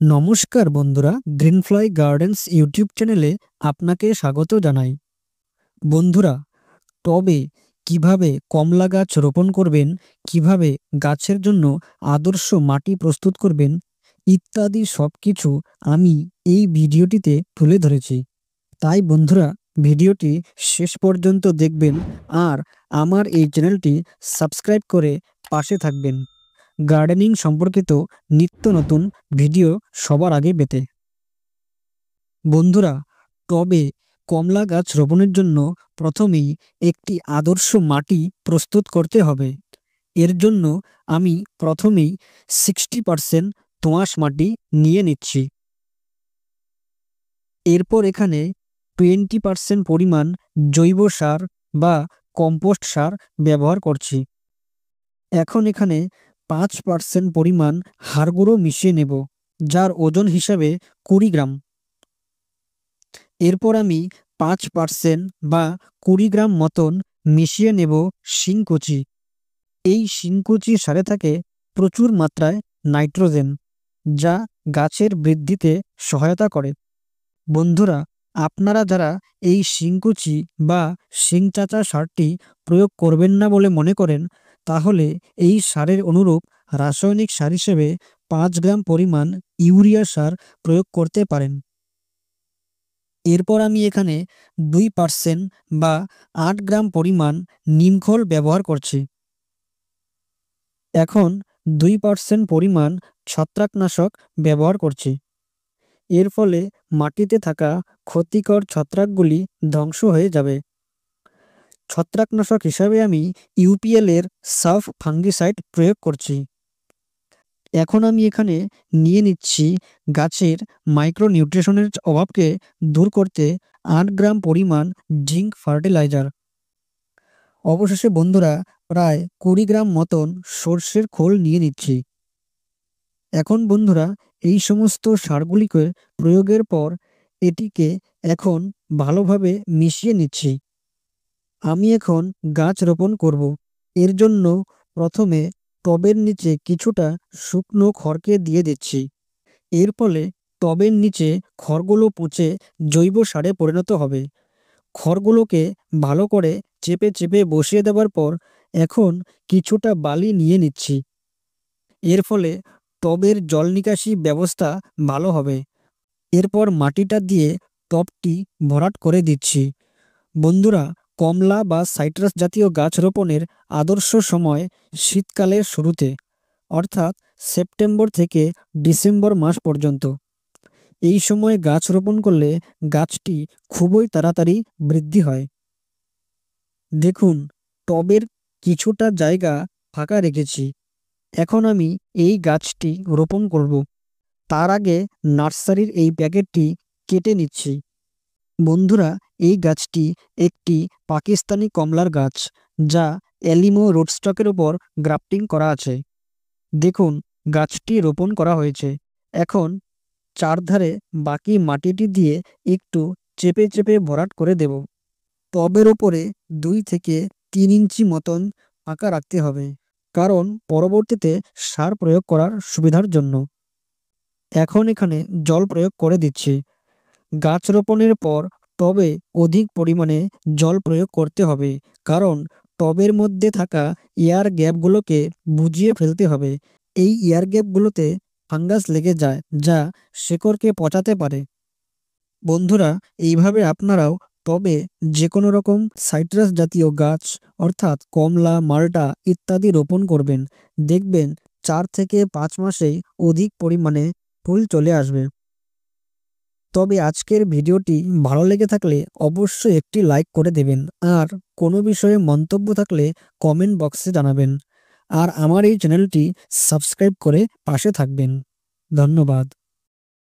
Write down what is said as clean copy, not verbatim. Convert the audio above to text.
নমস্কার বন্ধুরা, গ্রিনফ্লাই gardens YouTube চ্যানেলে আপনাকে স্বাগত জানাই। বন্ধুরা, টবে কিভাবে কমলা গাছ রোপণ করবেন, কিভাবে গাছের জন্য আদর্শ মাটি প্রস্তুত করবেন ইত্যাদি সবকিছু আমি এই ভিডিওটিতে তুলে ধরেছি। তাই বন্ধুরা, ভিডিওটি শেষ পর্যন্ত দেখবেন আর আমার এই চ্যানেলটি সাবস্ক্রাইব করে পাশে থাকবেন গার্ডেনিং সম্পর্কিত নিত্য নতুন ভিডিও সবার আগে পেতে। বন্ধুরা, টবে কমলা গাছ রোপণের জন্য প্রথমেই একটি আদর্শ মাটি প্রস্তুত করতে হবে। এর জন্য আমি প্রথমেই 60% দোআঁশ মাটি নিয়ে নিচ্ছি। এরপর এখানে 20% পরিমাণ জৈব সার বা কম্পোস্ট সার ব্যবহার করছি। এখন এখানে 5% পরিমাণ হাড় গুঁড়ো মিশিয়ে নেব, যার ওজন হিসাবে 20 গ্রাম। এরপর আমি 5% বা 20 গ্রাম মতন মিশিয়ে নেব শিংকুচি। এই শিংকুচি সারে থাকে প্রচুর মাত্রায় নাইট্রোজেন, যা গাছের বৃদ্ধিতে সহায়তা করে। বন্ধুরা, আপনারা যারা এই শিংকুচি বা শিংচাচা সারটি প্রয়োগ করবেন না বলে মনে করেন, তাহলে এই সারের অনুরূপ রাসায়নিক সার হিসেবে 5 গ্রাম পরিমাণ ইউরিয়া সার প্রয়োগ করতে পারেন। এরপর আমি এখানে 2% বা 8 গ্রাম পরিমাণ নিমখোল ব্যবহার করছি। এখন 2% পরিমাণ ছত্রাকনাশক ব্যবহার করছি। এর ফলে মাটিতে থাকা ক্ষতিকর ছত্রাকগুলি ধ্বংস হয়ে যাবে। ছত্রাকনাশক হিসাবে আমি ইউপিএল এর সাফ ফাঙ্গিসাইড প্রয়োগ করছি। এখন আমি এখানে নিয়ে নিচ্ছি গাছের মাইক্রোনিউট্রিশনের অভাবকে দূর করতে 8 গ্রাম পরিমাণ জিঙ্ক ফার্টিলাইজার। অবশেষে বন্ধুরা, প্রায় 20 গ্রাম মতন সর্ষের খোল নিয়ে নিচ্ছি। এখন বন্ধুরা, এই সমস্ত সারগুলিকে প্রয়োগের পর এটিকে এখন ভালোভাবে মিশিয়ে নিচ্ছি। আমি এখন গাছ রোপণ করব। এর জন্য প্রথমে টবের নিচে কিছুটা শুকনো খড়কে দিয়ে দিচ্ছি। এর ফলে টবের নিচে খড়গুলো পচে জৈব সারে পরিণত হবে। খড়গুলোকে ভালো করে চেপে চেপে বসিয়ে দেওয়ার পর এখন কিছুটা বালি নিয়ে নিচ্ছি। এর ফলে টবের জল নিকাশি ব্যবস্থা ভালো হবে। এরপর মাটিটা দিয়ে টবটি ভরাট করে দিচ্ছি। বন্ধুরা, কমলা বা সাইট্রাস জাতীয় গাছ রোপণের আদর্শ সময় শীতকালের শুরুতে, অর্থাৎ সেপ্টেম্বর থেকে ডিসেম্বর মাস পর্যন্ত। এই সময় গাছ রোপণ করলে গাছটি খুবই তাড়াতাড়ি বৃদ্ধি হয়। দেখুন, টবের কিছুটা জায়গা ফাঁকা রেখেছি। এখন আমি এই গাছটি রোপণ করব। তার আগে নার্সারির এই প্যাকেটটি কেটে নিচ্ছি। বন্ধুরা, এই গাছটি একটি পাকিস্তানি কমলার গাছ, যা এলিমো রোডস্টকের উপর গ্রাফটিং করা আছে। দেখুন, গাছটি রোপণ করা হয়েছে। এখন চারধারে বাকি মাটিটি দিয়ে একটু চেপে চেপে ভরাট করে দেব। টবের ওপরে 2 থেকে 3 ইঞ্চি মতন ফাঁকা রাখতে হবে, কারণ পরবর্তীতে সার প্রয়োগ করার সুবিধার জন্য। এখন এখানে জল প্রয়োগ করে দিচ্ছি। গাছ রোপণের পর টবে অধিক পরিমাণে জল প্রয়োগ করতে হবে, কারণ টবের মধ্যে থাকা এয়ার গ্যাপগুলোকে বুঝিয়ে ফেলতে হবে। এই এয়ার গ্যাপগুলোতে ফাঙ্গাস লেগে যায়, যা শেকড়কে পচাতে পারে। বন্ধুরা, এইভাবে আপনারাও টবে যে কোনো রকম সাইট্রাস জাতীয় গাছ, অর্থাৎ কমলা, মাল্টা ইত্যাদি রোপণ করবেন। দেখবেন 4 থেকে 5 মাসেই অধিক পরিমাণে ফুল চলে আসবে। তবে আজকের ভিডিওটি ভালো লেগে থাকলে অবশ্যই একটি লাইক করে দেবেন, আর কোনো বিষয়ে মন্তব্য থাকলে কমেন্ট বক্সে জানাবেন, আর আমার এই চ্যানেলটি সাবস্ক্রাইব করে পাশে থাকবেন। ধন্যবাদ।